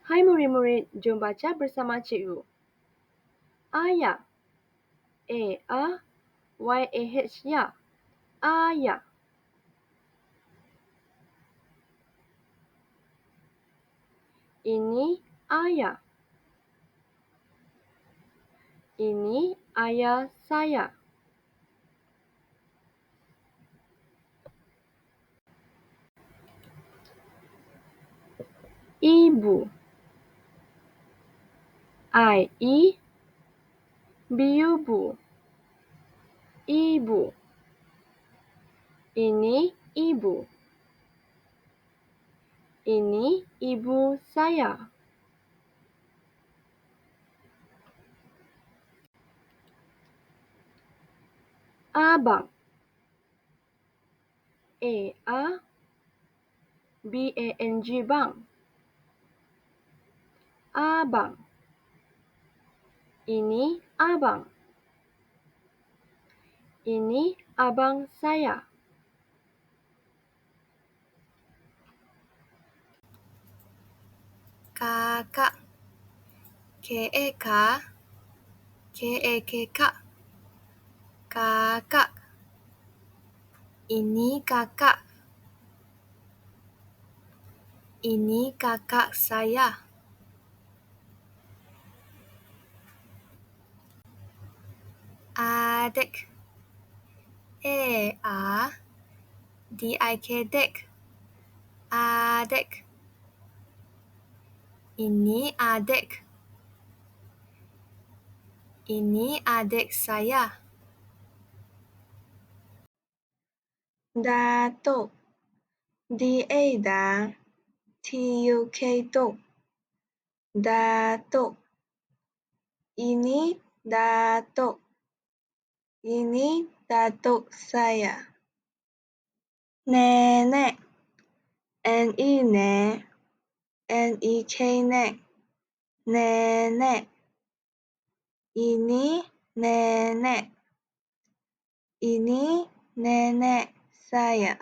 Hai murid-murid, jom baca bersama cikgu. Ayah. A-A-Y-A-H ya. Ayah. Ini ayah. Ini ayah saya. Ibu. I-I-B-U-Bu. Ibu. Ini ibu. Ini ibu saya. Abang. A-A-B-A-N-G bang. Abang. Ini abang. Ini abang saya. Kakak. K-E-K. K-E-K-K. Kakak. Ini kakak. Ini kakak saya. Adik. A-A-D-I-K dik. Adik. Ini adik. Ini adik saya. Datuk. D-A-T-U-K tuk. Datuk. Ini datuk. Ini datuk saya. Nenek. N-E-N. N-E-K nek. Nenek. Ini nenek. Ini nenek saya.